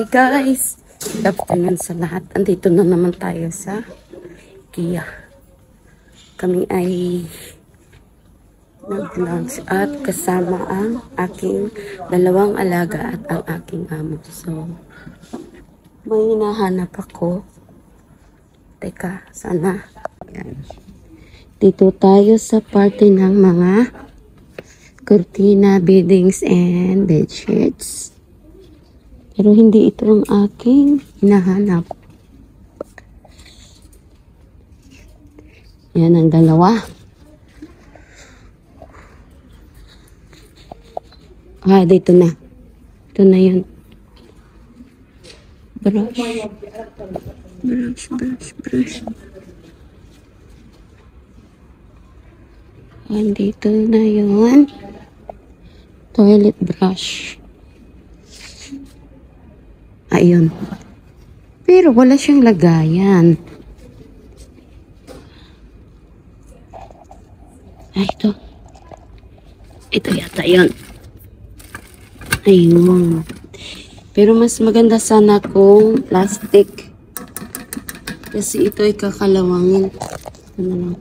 Guys, good afternoon sa lahat. Andito na naman tayo sa IKEA. Kami ay nag-lunch at kasama ang aking dalawang alaga at ang aking amo. So, may hinahanap ako. Teka, sana. Yan. Dito tayo sa party ng mga kurtina, beddings, and bedsheets. Pero hindi ito ang aking hinahanap. Yan ang dalawa. Dito na. Ito na yun. Brush. Dito na yun. Toilet brush. Ayun. Pero wala siyang lagayan. Ito. Ito yata yun. Ayun. Pero mas maganda sana kung plastic. Kasi ito ay kakalawangin. Ano lang.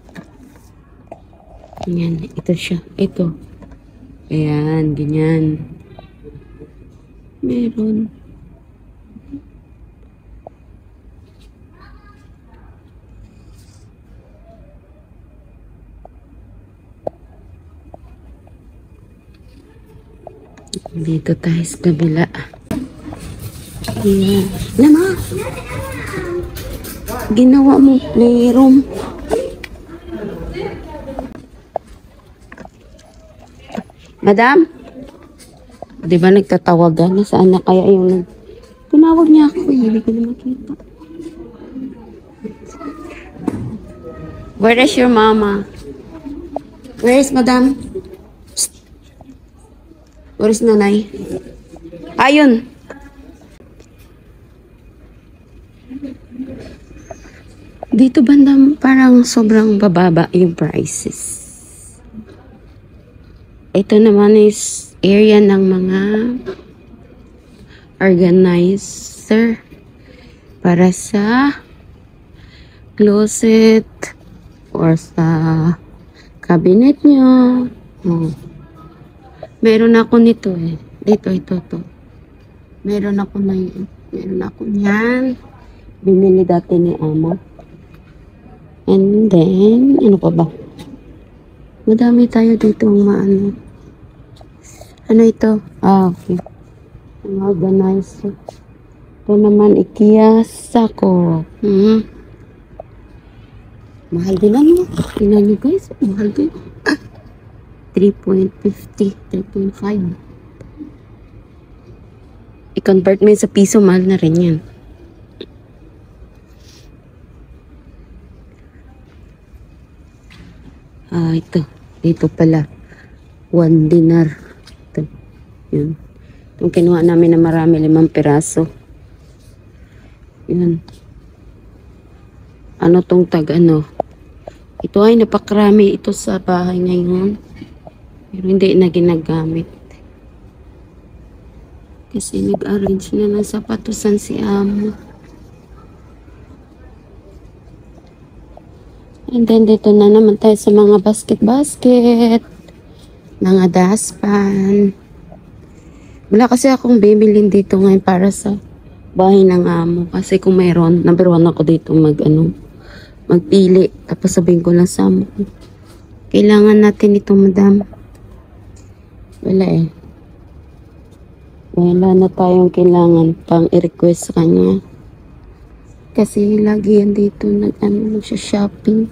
Ganyan. Ito siya. Ito. Ayan. Ganyan. Meron. Dito tayo sa kabila. Ayan. Lama! Ginawa mo playroom. Madam? Diba nagtatawagan? Nasaan na kaya yung tinawag niya ako? Hindi ko na makita. Where is your mama? Where is madam? Where is nanay? Ayun. Dito banda parang sobrang bababa yung prices. Ito naman is area ng mga organizer para sa closet or sa cabinet nyo. Meron ako nito eh. Dito, ito. Meron ako na yun. Meron ako niyan. Binili dati ni ama. And then, ano pa ba? Madami tayo dito maano. Ano ito? Okay. Ang organizer. Ito naman, IKEA Sako. Mahal din ano. Tingnan nyo guys. Mahal din. 3.50, 3.5. I-convert mo sa piso, mahal na rin yan. Ito. Dito pala. 1 dinar. Ito. Yun. Itong kinuha namin na marami, 5 piraso. Yun. Ano tong tag ano? Ito ay napakarami ito sa bahay ngayon. Pero hindi na ginagamit. Kasi nag-arrange na ng sapatusan si amo. And then dito na naman tayo sa mga basket. Mga dustpan. Wala kasi akong bibilin dito ngayon para sa bahay ng amo. Kasi kung mayroon, number 1 ako dito magpili. Tapos sabihin ko lang sa amo. Kailangan natin ito, madam. Wala eh. Wala na tayong kailangan pang i-request sa kanya. Kasi lagi yan dito nag-shopping.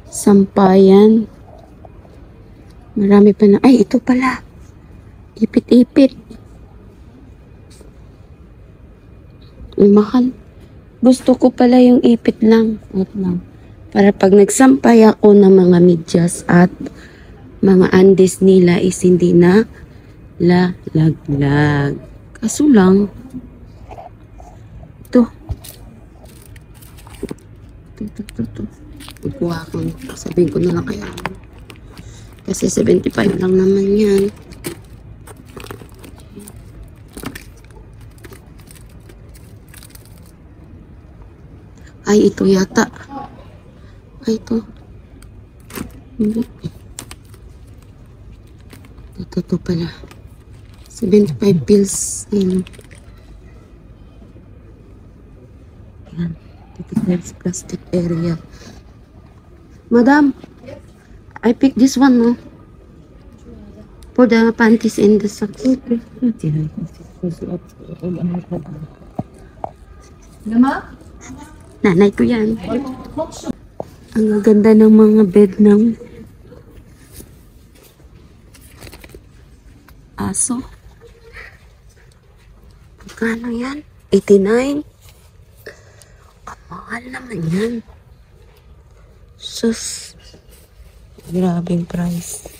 Sampayan. Marami pa na. Ay, ito pala. Ipit-ipit. Mahal. Gusto ko pala yung ipit lang. Wait lang. Para pag nagsampay ako ng mga medyas at mga undies nila is hindi na lalaglag. Kaso lang, ito. Magkuha ko. Sabihin ko na lang kaya. Kasi 75 lang naman yan. Ay, ito yata. Ay, ito. Hindi. Ito pala. 75 pills. Ayan. Ayan. Dito tayo sa plastic area. Madam, I picked this one, no? For the panties and the socks. Nanay ko yan. Ang ganda ng mga bed ng aso. Magkano yan? 89? Kamahal naman yan. Sus. Grabing price.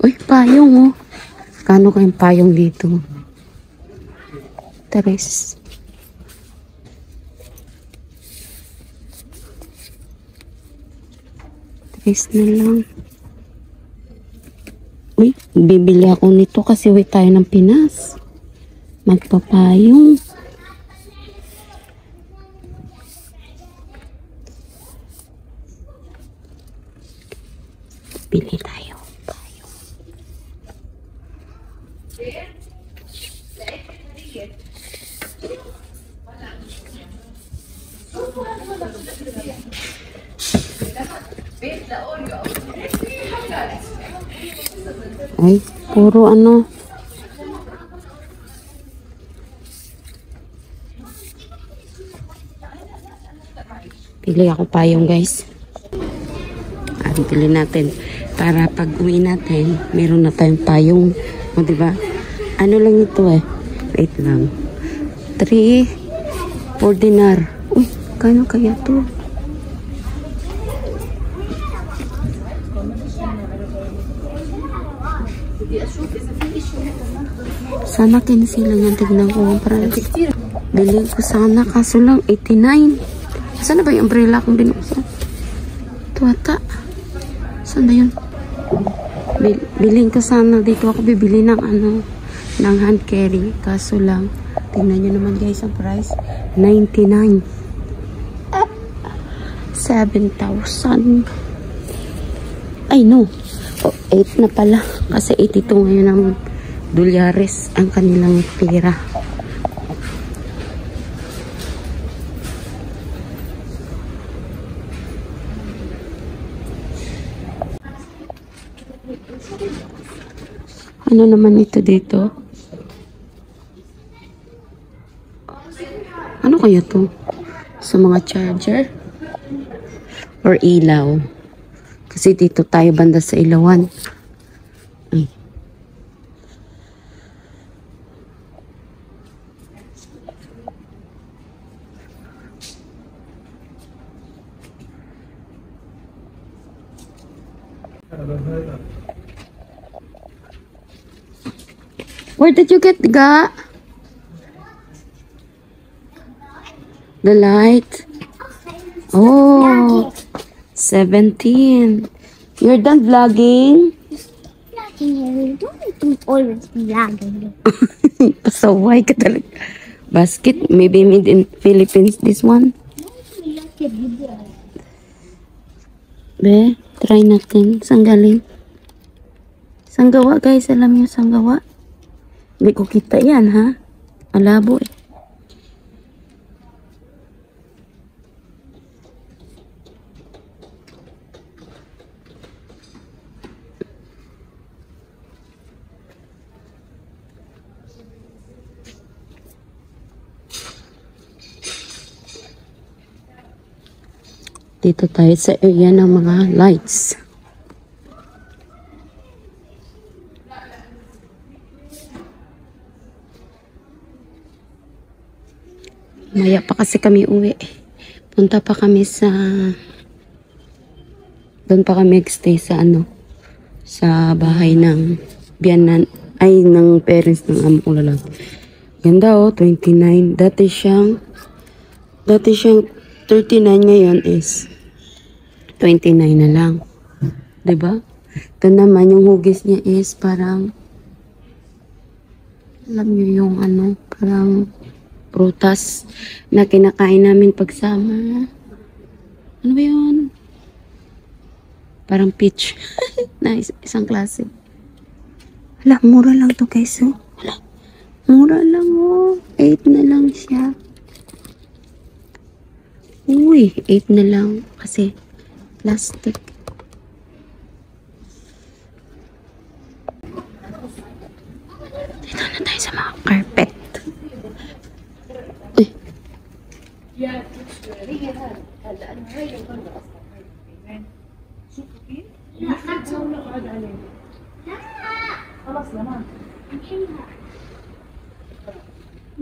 Uy, payong oh. Kano kayong payong dito? Tres. Tres na lang. Uy, bibili ako nito kasi uwi tayo ng Pinas. Magpapayong. Bili tayo. Ay, puro ano. Pili ako payong, guys. Pili natin para pag uwi natin, meron na tayong payong. O, diba? Ano lang ito eh. Wait lang. 3 for dinar. Uy, kano kaya to? Sana kinisilan yan. Tignan ko ang price. Bilhin ko sana. Kaso lang 89. Sana ba yung umbrella kong binuksan? Ito ata. Saan na yun? Bilhin ko sana. Dito ako bibili ng ano, ng hand carry. Kaso lang, tingnan nyo naman guys ang price. 99. 7,000. Ay no. 8 na pala. Kasi 82 ngayon ang dolyares ang kanilang pera. Ano naman ito dito? Ano kaya to? Sa mga charger? Or ilaw? Kasi dito tayo banda sa ilawan. Ay. Where did you get the light? Oh, 17. You're done vlogging? You don't always vlogging. Pasaway ka talaga. Basket, maybe made in Philippines, this one. Be, try natin. Saan galing? Saan gawa guys? Alam niyo saan gawa? Hindi ko kita yan ha. Malabo eh. Dito tayo sa area ng mga lights. Maya pa kasi kami uwi. Punta pa kami sa... Doon pa kami stay sa ano. Sa bahay ng biyanan. Ay, ng parents ng amo ko lang. Ganda oh, 29. Dati siyang 39, ngayon is 29 na lang. 'Di ba? Ito naman, yung hugis niya is parang, alam niyo yung ano, parang prutas na kinakain namin pagsama. Ano ba yun? Parang peach. Na isang klase. Hala, mura lang to guys. Oh. Hala, mura lang oh. 8 na lang siya. Uy, 8 na lang. Kasi plastic. Dito na tayo sa mga carpet. Uy.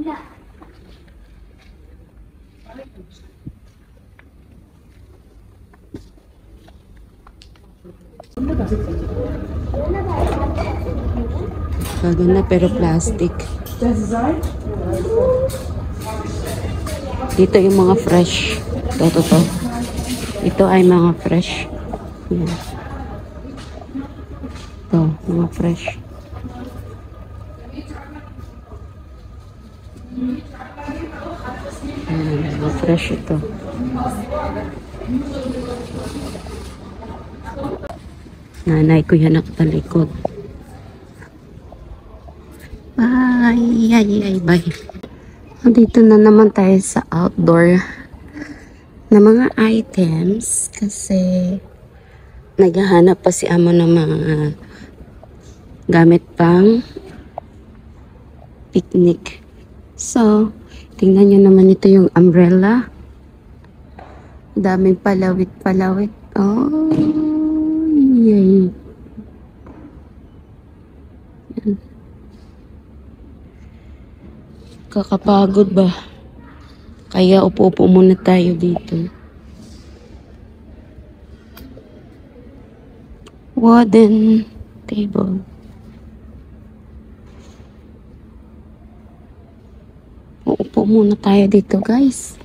لا Gaganda pero plastic. Dito yung mga fresh. Ito. Ito ay mga fresh. Yan. Ito, mga fresh. Yan, mga fresh ito. Nanay ko yan nakatalikod. Bye. Dito na naman tayo sa outdoor na mga items kasi naghahanap pa si amo ng mga gamit pang picnic. So, tingnan nyo naman ito yung umbrella. Daming palawit. Oh, yay. Yan. Kakapagod ba? Kaya upo-upo muna tayo dito. Wooden table. Uupo muna tayo dito, guys.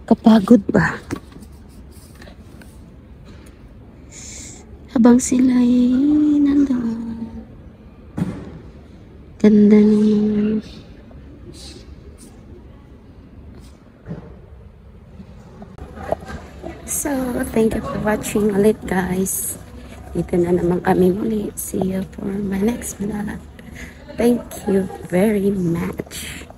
Kapagod ba? Habang sila ay nandun. Ganda naman. So, thank you for watching ulit, guys. Dito na naman kami muli. See you for my next vlog. Thank you very much.